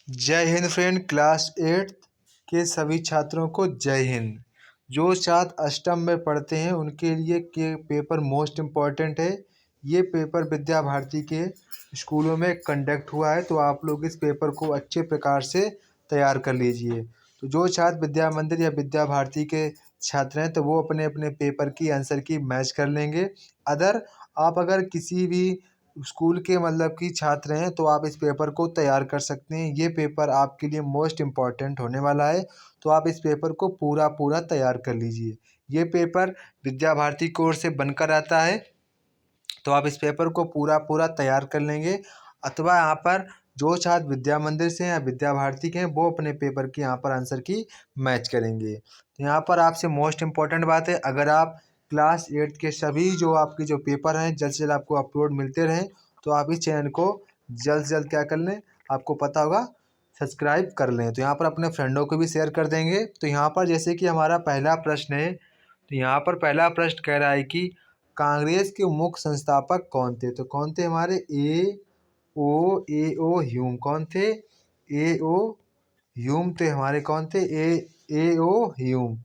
जय Hind friend. Class 8 के सभी छात्रों को जय हिंद। जो छात्र अष्टम में पढ़ते हैं उनके लिए के पेपर मोस्ट इम्पॉर्टेंट है। ये पेपर विद्या भारती के स्कूलों में कंडक्ट हुआ है, तो आप लोग इस पेपर को अच्छे प्रकार से तैयार कर लीजिए। तो जो छात्र विद्या मंदिर या विद्या भारती के छात्र हैं तो वो अपने अपने पेपर की आंसर की मैच कर लेंगे। आप अगर किसी भी स्कूल के मतलब कि छात्र हैं तो आप इस पेपर को तैयार कर सकते हैं। ये पेपर आपके लिए मोस्ट इम्पॉर्टेंट होने वाला है, तो आप इस पेपर को पूरा तैयार कर लीजिए। ये पेपर विद्या भारती की ओर से बनकर आता है, तो आप इस पेपर को पूरा तैयार कर लेंगे। अथवा यहाँ पर जो छात्र विद्या मंदिर से हैं या विद्या भारती के हैं वो अपने पेपर की यहाँ पर आंसर की मैच करेंगे। तो यहाँ पर आपसे मोस्ट इम्पॉर्टेंट बात है, अगर आप क्लास 8 के सभी जो आपके जो पेपर हैं जल्द से जल्द आपको अपलोड मिलते रहें, तो आप इस चैनल को जल्द से जल्द क्या कर लें, आपको पता होगा, सब्सक्राइब कर लें। तो यहाँ पर अपने फ्रेंडों को भी शेयर कर देंगे। तो यहाँ पर जैसे कि हमारा पहला प्रश्न है, तो यहाँ पर पहला प्रश्न कह रहा है कि कांग्रेस के मुख्य संस्थापक कौन थे। तो कौन थे हमारे ए ओ ह्यूम। कौन थे? ए ओ ह्यूम थे हमारे। कौन थे? ए ओ ह्यूम।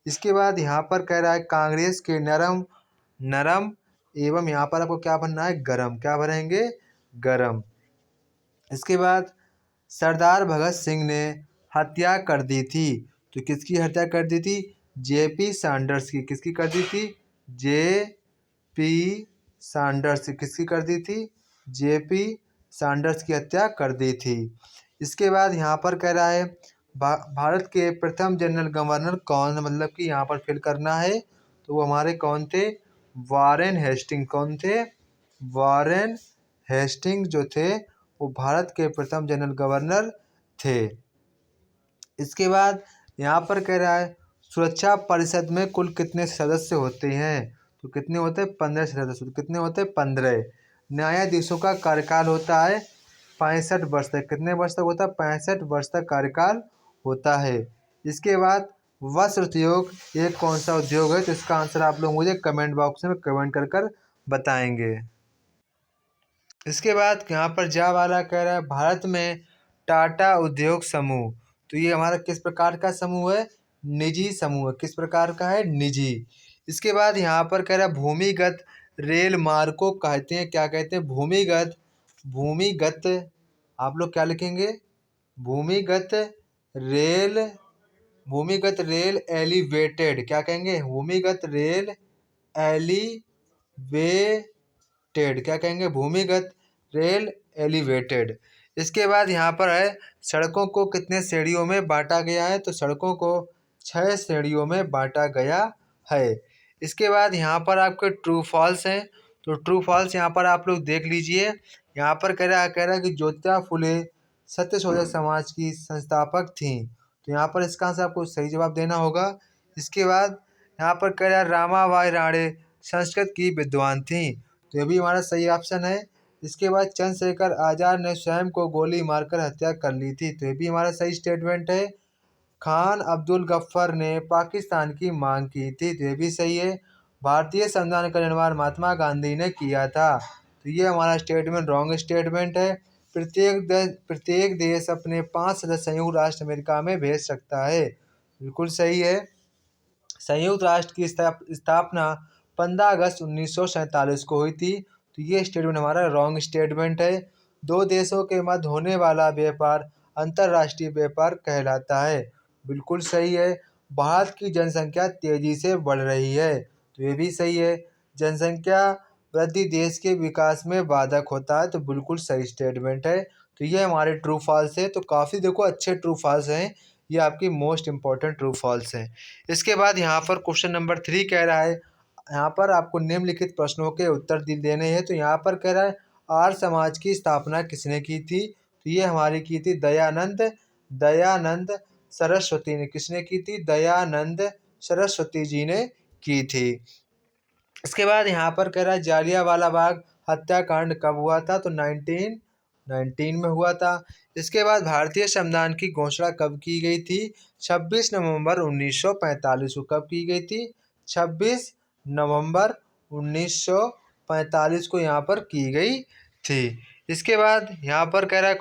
इसके बाद यहाँ पर कह रहा है कांग्रेस के नरम नरम एवं यहाँ पर आपको क्या बनना है, गरम। क्या भरेंगे? गरम। इसके बाद सरदार भगत सिंह ने हत्या कर दी थी। तो किसकी हत्या कर दी थी? जेपी सैंडर्स की। किसकी कर दी थी? JP Sanders. किसकी कर दी थी? जेपी सैंडर्स की हत्या कर दी थी। इसके बाद यहाँ पर कह रहा है भारत के प्रथम जनरल गवर्नर कौन, मतलब कि यहाँ पर फिल करना है, तो वो हमारे कौन थे? Warren Hasting. कौन थे? वारेन हेस्टिंग जो थे वो भारत के प्रथम जनरल गवर्नर थे। इसके बाद यहाँ पर कह रहा है सुरक्षा परिषद में कुल कितने सदस्य होते हैं। तो कितने होते हैं? 15 सदस्य। कितने होते हैं? 15। न्यायाधीशों का कार्यकाल होता है 65 वर्ष तक। कितने वर्ष तक होता है? 65 वर्ष तक कार्यकाल होता है। इसके बाद वस्त्र उद्योग एक कौन सा उद्योग है? तो इसका आंसर आप लोग मुझे कमेंट बॉक्स में कमेंट कर बताएंगे। इसके बाद यहाँ पर जा वाला कह रहा है भारत में टाटा उद्योग समूह। तो ये हमारा किस प्रकार का समूह है? निजी समूह है। किस प्रकार का है? निजी। इसके बाद यहाँ पर कह रहा है भूमिगत रेल मार्ग को कहते हैं, क्या कहते हैं? भूमिगत आप लोग क्या लिखेंगे? भूमिगत रेल भूमिगत रेल एलिवेटेड। क्या कहेंगे? भूमिगत रेल एलिवेटेड। क्या कहेंगे? भूमिगत रेल एलिवेटेड। इसके बाद यहाँ पर है सड़कों को कितने श्रेणियों में बांटा गया है। तो सड़कों को 6 श्रेणियों में बांटा गया है। इसके बाद यहाँ पर आपके ट्रू फॉल्स हैं, तो ट्रू फॉल्स यहाँ पर आप लोग देख लीजिए। यहाँ पर कह रहा है कि ज्योतिबा फुले सत्यशोधक समाज की संस्थापक थीं। तो यहाँ पर इसका आंसर आपको सही जवाब देना होगा। इसके बाद यहाँ पर कह रहा है रामाबाई राणे संस्कृत की विद्वान थीं। तो ये भी हमारा सही ऑप्शन है। इसके बाद चंद्रशेखर आज़ाद ने स्वयं को गोली मारकर हत्या कर ली थी। तो ये भी हमारा सही स्टेटमेंट है। खान अब्दुल गफ्फार ने पाकिस्तान की मांग की थी। तो ये भी सही है। भारतीय संविधान का निर्माण महात्मा गांधी ने किया था। तो ये हमारा स्टेटमेंट रॉन्ग स्टेटमेंट है। प्रत्येक देश अपने 5 सदस्य संयुक्त राष्ट्र अमेरिका में भेज सकता है। बिल्कुल सही है। संयुक्त राष्ट्र की स्थापना 15 अगस्त 1947 को हुई थी। तो ये स्टेटमेंट हमारा रॉन्ग स्टेटमेंट है। 2 देशों के मध्य होने वाला व्यापार अंतर्राष्ट्रीय व्यापार कहलाता है। बिल्कुल सही है। भारत की जनसंख्या तेजी से बढ़ रही है। तो ये भी सही है। जनसंख्या वृद्धि देश के विकास में बाधक होता है। तो बिल्कुल सही स्टेटमेंट है। तो ये हमारे ट्रू फॉल्स है। तो काफ़ी देखो अच्छे ट्रू फॉल्स हैं, ये आपकी मोस्ट इंपॉर्टेंट ट्रू फॉल्स हैं। इसके बाद यहाँ पर क्वेश्चन नंबर 3 कह रहा है, यहाँ पर आपको निम्नलिखित प्रश्नों के उत्तर देने हैं। तो यहाँ पर कह रहा है आर्य समाज की स्थापना किसने की थी। तो ये हमारी की थी दयानंद सरस्वती ने। किसने की थी? दयानंद सरस्वती जी ने की थी। इसके बाद यहाँ पर कह रहा है जालियांवाला बाग हत्याकांड कब हुआ था। तो 1919 में हुआ था। इसके बाद भारतीय संविधान की घोषणा कब की गई थी? 26 नवंबर 1945 को। कब की गई थी? 26 नवंबर 1945 को यहाँ पर की गई थी। इसके बाद यहाँ पर कह रहा है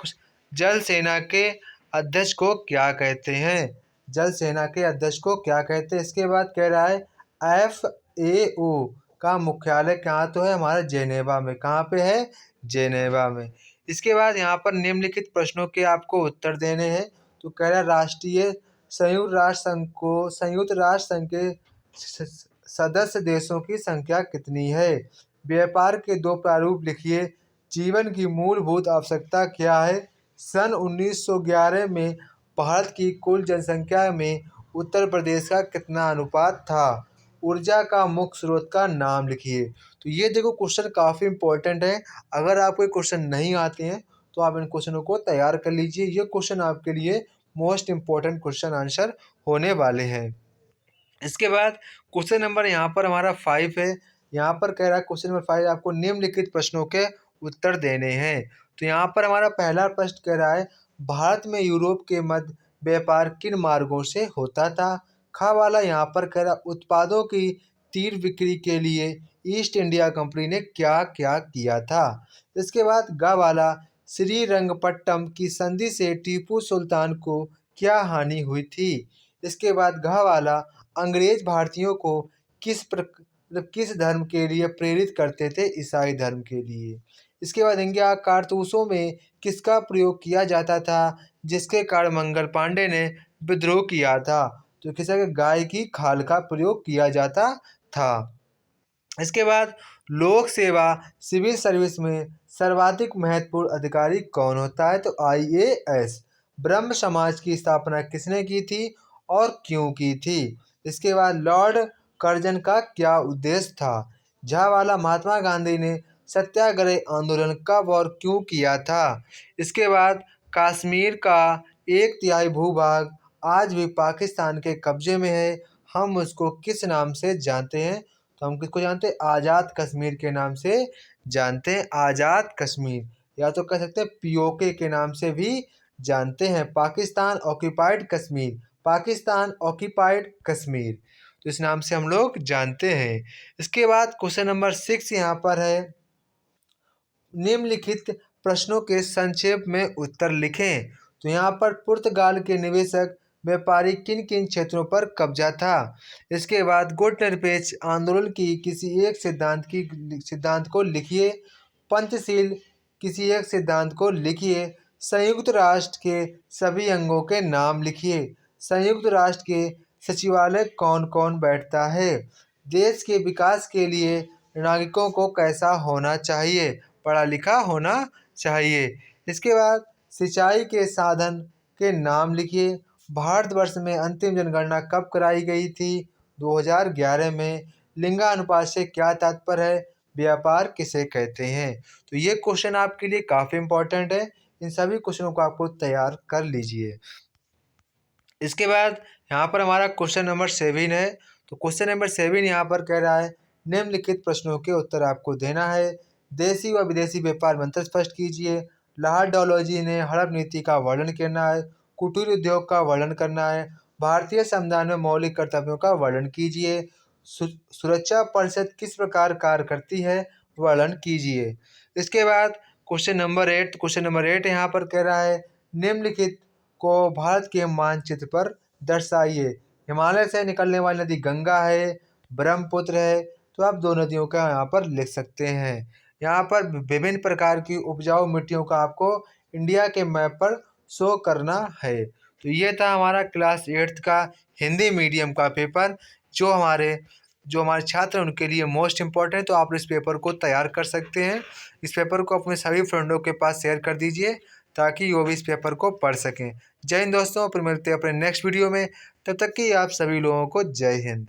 जल सेना के अध्यक्ष को क्या कहते हैं? जल सेना के अध्यक्ष को क्या कहते हैं? इसके बाद कह रहा है FAO का मुख्यालय कहाँ तो है? हमारा जेनेवा में। कहाँ पे है? जेनेवा में। इसके बाद यहाँ पर निम्नलिखित प्रश्नों के आपको उत्तर देने हैं। तो कह रहा है राष्ट्रीय संयुक्त राष्ट्र संघ के सदस्य देशों की संख्या कितनी है? व्यापार के 2 प्रारूप लिखिए। जीवन की मूलभूत आवश्यकता क्या है? सन 1911 में भारत की कुल जनसंख्या में उत्तर प्रदेश का कितना अनुपात था? ऊर्जा का मुख्य स्रोत का नाम लिखिए। तो ये देखो क्वेश्चन काफ़ी इंपॉर्टेंट है। अगर आपको ये क्वेश्चन नहीं आते हैं तो आप इन क्वेश्चनों को तैयार कर लीजिए। ये क्वेश्चन आपके लिए मोस्ट इम्पॉर्टेंट क्वेश्चन आंसर होने वाले हैं। इसके बाद क्वेश्चन नंबर यहाँ पर हमारा 5 है। यहाँ पर कह रहा है क्वेश्चन नंबर 5 आपको निम्नलिखित प्रश्नों के उत्तर देने हैं। तो यहाँ पर हमारा पहला प्रश्न कह रहा है भारत में यूरोप के मध्य व्यापार किन मार्गों से होता था? खा वाला यहाँ पर कह रहा उत्पादों की तीव्र बिक्री के लिए ईस्ट इंडिया कंपनी ने क्या क्या किया था? इसके बाद गा वाला श्रीरंगपट्टम की संधि से टीपू सुल्तान को क्या हानि हुई थी? इसके बाद घ वाला अंग्रेज भारतीयों को किस धर्म के लिए प्रेरित करते थे? ईसाई धर्म के लिए। इसके बाद इंडिया कारतूसों में किसका प्रयोग किया जाता था जिसके कारण मंगल पांडे ने विद्रोह किया था? तो किसी गाय की खाल का प्रयोग किया जाता था। इसके बाद लोक सेवा सिविल सर्विस में सर्वाधिक महत्वपूर्ण अधिकारी कौन होता है? तो IAS। ब्रह्म समाज की स्थापना किसने की थी और क्यों की थी? इसके बाद लॉर्ड कर्जन का क्या उद्देश्य था? झा वाला महात्मा गांधी ने सत्याग्रह आंदोलन कब और क्यों किया था? इसके बाद कश्मीर का 1/3 भूभाग आज भी पाकिस्तान के कब्जे में है। हम उसको किस नाम से जानते हैं? तो हम किसको जानते हैं? आज़ाद कश्मीर के नाम से जानते हैं। आज़ाद कश्मीर, या तो कह सकते हैं POK के नाम से भी जानते हैं। पाकिस्तान ऑक्यूपाइड कश्मीर, पाकिस्तान ऑक्यूपाइड कश्मीर, तो इस नाम से हम लोग जानते हैं। इसके बाद क्वेश्चन नंबर 6 यहाँ पर है निम्नलिखित प्रश्नों के संक्षेप में उत्तर लिखें। तो यहाँ पर पुर्तगाल के निवेशक व्यापारी किन किन क्षेत्रों पर कब्जा था? इसके बाद गुट निरपेक्ष आंदोलन की किसी एक सिद्धांत को लिखिए। पंचशील किसी एक सिद्धांत को लिखिए। संयुक्त राष्ट्र के सभी अंगों के नाम लिखिए। संयुक्त राष्ट्र के सचिवालय कौन कौन बैठता है? देश के विकास के लिए नागरिकों को कैसा होना चाहिए? पढ़ा लिखा होना चाहिए। इसके बाद सिंचाई के साधन के नाम लिखिए। भारतवर्ष में अंतिम जनगणना कब कराई गई थी? 2011 में। लिंगानुपात से क्या तात्पर्य है? व्यापार किसे कहते हैं? तो ये क्वेश्चन आपके लिए काफ़ी इंपॉर्टेंट है। इन सभी क्वेश्चनों को आपको तैयार कर लीजिए। इसके बाद यहाँ पर हमारा क्वेश्चन नंबर 7 है। तो क्वेश्चन नंबर 7 यहाँ पर कह रहा है निम्नलिखित प्रश्नों के उत्तर आपको देना है। देशी व विदेशी व्यापार मंत्र स्पष्ट कीजिए। लाहौर डलहौजी ने हड़प नीति का वर्णन करना है। कुटीर उद्योग का वर्णन करना है। भारतीय संविधान में मौलिक कर्तव्यों का वर्णन कीजिए। सुरक्षा परिषद किस प्रकार कार्य करती है? वर्णन कीजिए। इसके बाद क्वेश्चन नंबर 8 यहाँ पर कह रहा है निम्नलिखित को भारत के मानचित्र पर दर्शाइए। हिमालय से निकलने वाली नदी गंगा है, ब्रह्मपुत्र है, तो आप 2 नदियों का यहाँ पर लिख सकते हैं। यहाँ पर विभिन्न प्रकार की उपजाऊ मिट्टियों का आपको इंडिया के मैप पर शो करना है। तो ये था हमारा क्लास 8th का हिंदी मीडियम का पेपर जो हमारे छात्र हैं उनके लिए मोस्ट इम्पॉर्टेंट है। तो आप इस पेपर को तैयार कर सकते हैं। इस पेपर को अपने सभी फ्रेंडों के पास शेयर कर दीजिए ताकि वो भी इस पेपर को पढ़ सकें। जय हिंद दोस्तों, फिर मिलते हैं अपने नेक्स्ट वीडियो में। तब तक कि आप सभी लोगों को जय हिंद।